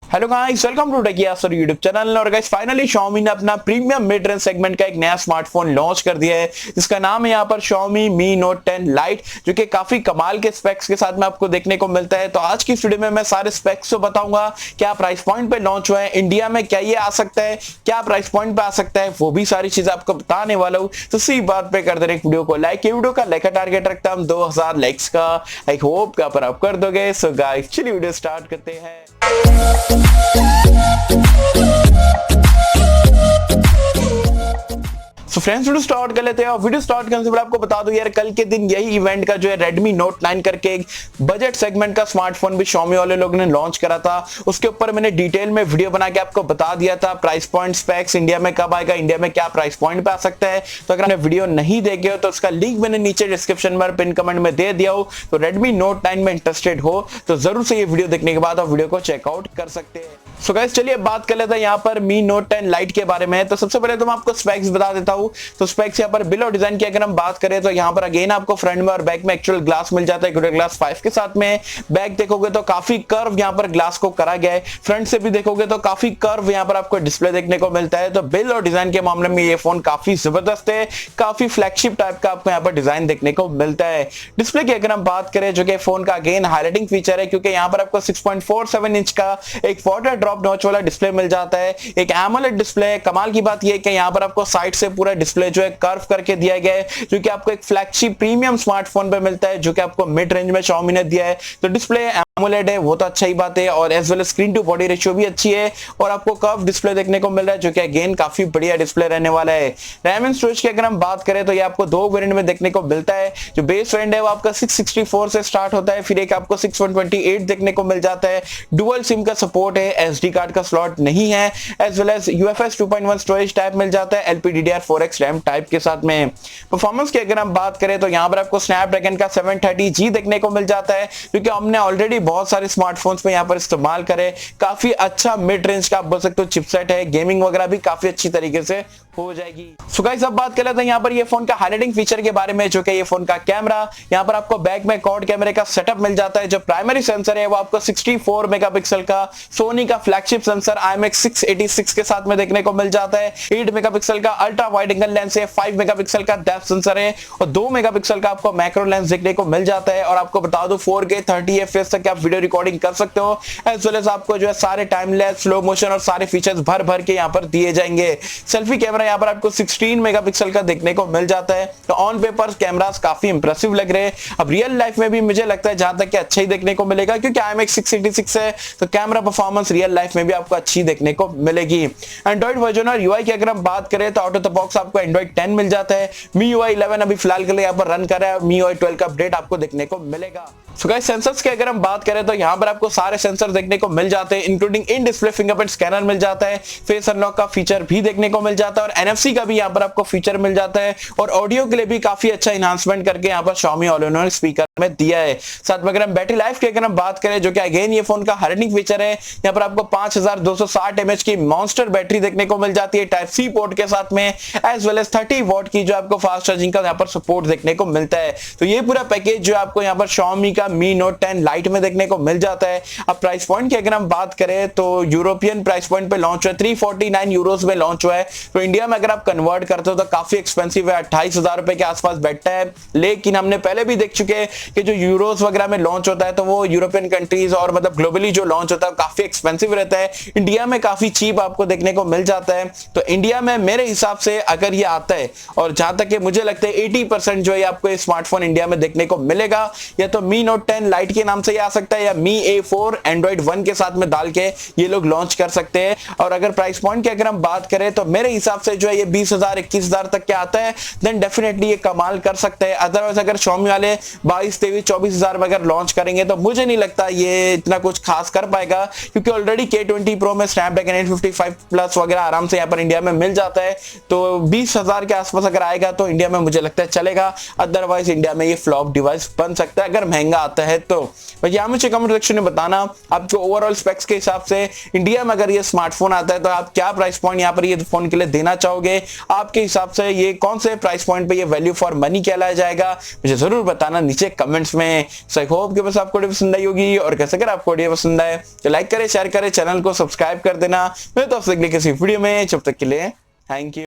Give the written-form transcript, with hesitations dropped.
Hello guys, welcome to techie Yasar YouTube channel. और guys finally Xiaomi ने अपना premium mid range segment का एक नया स्मार्टफोन लॉन्च कर दिया है, जिसका नाम है यहाँ पर Xiaomi Mi Note 10 Lite, जो कि काफी कमाल के स्पेक्स के साथ में आपको देखने को मिलता है। तो आज की इस वीडियो में मैं सारे स्पेक्स तो बताऊंगा, क्या प्राइस पॉइंट पे लॉन्च हुआ है, इंडिया में क्या ये आ सकता है, क्या प्राइस पॉइंट पे आ सकता है, वो भी सारी चीजें आपको बताने वाला हूँ। तो इसी बात पे कर दे रहे वीडियो को लाइक। ये वीडियो का लाइक का टारगेट रखता हूँ 2000 लाइक्स का। आई होप का पर आप कर दोगे। सो गाइस चलिए वीडियो स्टार्ट करते हैं। तो फ्रेंड्स वीडियो स्टार्ट कर लेते हैं। और वीडियो स्टार्ट करने से पहले आपको बता दूं यार, कल के दिन यही इवेंट का जो है Redmi Note 9 करके एक बजट सेगमेंट का स्मार्टफोन भी Xiaomi वाले लोगों ने लॉन्च करा था। उसके ऊपर मैंने डिटेल में वीडियो बना के आपको बता दिया था प्राइस पॉइंट, स्पेक्स, इंडिया में कब आएगा, इंडिया में क्या प्राइस पॉइंट पे आ सकता है। तो अगर आपने वीडियो नहीं देखे हो तो उसका लिंक मैंने नीचे डिस्क्रिप्शन में पिन कमेंट में दे दिया हो। तो Redmi Note 9 में इंटरेस्टेड हो तो जरूर से ये वीडियो देखने के बाद आप वीडियो को चेकआउट कर सकते हैं। सो गाइस चलिए बात कर लेते हैं यहाँ पर Mi Note 10 Lite के बारे में। तो सबसे पहले तो मैं आपको स्पेक्स बता देता हूँ। तो स्पेक्स यहाँ पर बिल और डिजाइन की अगर हम बात करें तो यहाँ पर अगेन आपको फ्रंट में और बैक में एक्चुअल ग्लास मिल जाता है, गोरिल्ला ग्लास 5 के साथ में। बैक देखोगे तो काफी कर्व यहाँ पर ग्लास को करा गया है। फ्रंट से भी देखोगे तो काफी कर्व यहाँ पर आपको डिस्प्ले देखने को मिलता है। तो बिल और डिजाइन के मामले में ये फोन काफी जबरदस्त है, काफी फ्लैगशिप टाइप का आपको यहाँ पर डिजाइन देखने को मिलता है। डिस्प्ले की अगर हम बात करें, जो कि फोन का अगेन हाईलाइटिंग फीचर है, क्योंकि यहाँ पर आपको 6.47 इंच का एक वाटर ड्रॉप नॉच वाला डिस्प्ले मिल जाता है, एक एमोलेड डिस्प्ले। कमाल की बात यह है कि यहाँ पर आपको साइड से पूरा डिस्प्ले जो है कर्व करके दिया गया है, जो कि आपको एक फ्लैगशिप प्रीमियम स्मार्टफोन पे मिलता है, जो कि आपको मिड रेंज में Xiaomi ने दिया है। तो डिस्प्ले एमोलेड है, वो तो अच्छा ही बात है, और as well screen to body ratio भी अच्छी है, और आपको कर्व डिस्प्ले देखने को मिल रहा है, जो कि अगेन काफी बढ़िया डिस्प्ले रहने वाला है। रैम एंड स्टोरेज की अगर हम बात करें तो ये आपको दो वेरिएंट में देखने को मिलता है। जो बेस वेरिएंट है वो आपका 664 से स्टार्ट होता है, फिर एक आपको 628 देखने को मिल जाता है। डुअल सिम का सपोर्ट है, एसडी कार्ड का स्लॉट नहीं है, as well as UFS 2.1 storage type मिल जाता है, LPDDR4X रैम टाइप के साथ में। परफॉर्मेंस की अगर हम बात करें तो यहाँ पर आपको स्नैपड्रैगन का 730G देखने को मिल जाता है, क्योंकि हमने ऑलरेडी बहुत सारे स्मार्टफोन्स में यहाँ पर इस्तेमाल करे। काफी अच्छा मिड रेंज का आप बोल सकते हो चिपसेट है, गेमिंग वगैरह भी काफी अच्छी तरीके से हो जाएगी। सो गाइस अब बात कर लेते हैं यहाँ पर ये फोन का हाईलाइटिंग फीचर के बारे में, जो कि ये फोन का कैमरा। यहाँ पर आपको बैक में क्वाड कैमरे का सेटअप मिल जाता है। जो प्राइमरी सेंसर है वो आपको 64 मेगापिक्सल का सोनी का फ्लैगशिप सेंसर IMX686 के साथ में देखने को मिल जाता है। 8 मेगापिक्सल का अल्ट्रा वाइड एंगल लेंस है, 5 मेगापिक्सल का डेप्थ सेंसर है, और 2 मेगापिक्सल का आपको मैक्रो लेंस देखने को मिल जाता है। और आपको बता दो 4K 30 FPS तक आप वीडियो रिकॉर्डिंग कर सकते हो, एज वेल एज आपको जो है सारे टाइम लैप्स, स्लो मोशन और सारे फीचर्स भर भर के यहाँ पर दिए जाएंगे। सेल्फी कैमरा यहाँ पर आपको 16 मेगापिक्सल का देखने को मिल जाता है। तो ऑन पेपर कैमरास काफी इंप्रेसिव लग रहे हैं। अब रियल लाइफ में भी मुझे लगता है जहां तक कि अच्छा ही देखने को मिलेगा, क्योंकि IMX686 है, तो कैमरा परफॉर्मेंस रियल लाइफ में भी आपको अच्छी देखने को मिलेगी। एंड्रॉइड वर्जन और UI की अगर हम बात करें तो आउट ऑफ द बॉक्स आपको एंड्रॉइड 10 मिल जाता है। MIUI 11 अभी फिलहाल के लिए यहाँ पर रन कर रहा है, MIUI 12 का अपडेट आपको देखने को मिलेगा। सो गाइस सेंसर्स की अगर हम बात करें तो यहाँ पर आपको सारे सेंसर देखने को मिल जाते हैं, including in display fingerprint scanner मिल जाता है, फेस अनलॉक का फीचर भी देखने को मिल जाता है, और NFC का भी यहाँ पर आपको फीचर मिल जाता है। और ऑडियो के लिए भी काफी अच्छा एनहांसमेंट करके यहाँ पर Xiaomi all in one speaker में दिया है। साथ में अगर हम बैटरी लाइफ की अगर हम बात करें, जो कि अगेन ये फोन का हाईलाइटिंग फीचर है, यहाँ पर आपको 5260 mAh की मॉन्स्टर बैटरी देखने को मिल जाती है टाइप C पोर्ट के साथ में, एज वेल एज 30 वॉट की जो आपको फास्ट चार्जिंग का यहाँ पर सपोर्ट देखने को मिलता है। तो ये पूरा पैकेज जो आपको यहाँ पर Xiaomi का Mi Note 10 Lite में देखने को मिल जाता है। अब प्राइस पॉइंट की अगर हम बात करें तो यूरोपियन प्राइस पॉइंट पे लॉन्च हुआ है, 349 यूरोस में लॉन्च हुआ है। तो इंडिया में अगर आप कन्वर्ट करते हो तो काफी एक्सपेंसिव है, 28,000 रुपए के आसपास बैठता है। लेकिन हमने पहले भी देख चुके हैं कि जो यूरोस वगैरह में लॉन्च होता है तो वो यूरोपियन कंट्रीज और मतलब ग्लोबली जो लॉन्च होता है काफी एक्सपेंसिव रहता है। इंडिया में काफी चीप आपको देखने को मिल जाता है। तो इंडिया में मेरे हिसाब से अगर ये आता है, और जहां तक कि मुझे लगता है 80% जो है आपको स्मार्टफोन इंडिया में देखने को मिलेगा, या तो Mi Note 10 Lite के नाम से ये आ सकता है, या Mi A4 Android 1 के साथ में डाल के ये लोग लॉन्च कर सकते हैं। और अगर प्राइस पॉइंट की अगर हम बात करें तो मेरे हिसाब से जो है ये 20,000 21,000 तक के आता है, देन डेफिनेटली ये कमाल कर सकते हैं। अदरवाइज अगर Xiaomi वाले 22, 23, 24,000 में अगर लॉन्च करेंगे तो मुझे नहीं लगता ये इतना कुछ खास कर पाएगा, क्योंकि ऑलरेडी K20 Pro में स्नैपड्रैगन 855 प्लस वगैरह आराम से यहाँ पर इंडिया में मिल जाता है। तो 20,000 के आसपास अगर आएगा तो इंडिया में मुझे लगता है चलेगा, अदरवाइज इंडिया में ये फ्लॉप डिवाइस बन सकता है अगर महंगा आता है तो। यहाँ मुझे कमेंट सेक्शन में बताना आपको ओवरऑल स्पेक्स के हिसाब से इंडिया में अगर ये स्मार्टफोन आता है तो आप क्या प्राइस पॉइंट यहाँ पर ये फोन के लिए देना चाहोगे, आपके हिसाब से ये कौन से प्राइस पॉइंट पे ये वैल्यू फॉर मनी कहलाया जाएगा, मुझे जरूर बताना नीचे कमेंट्स में। सो आई होप कि बस आपको वीडियो पसंद आई होगी, और कैसे अगर आपको वीडियो पसंद आए तो लाइक करें, शेयर करें, चैनल को सब्सक्राइब कर देना। मैं तो आपसे अगले किसी वीडियो में, जब तक के लिए थैंक यू।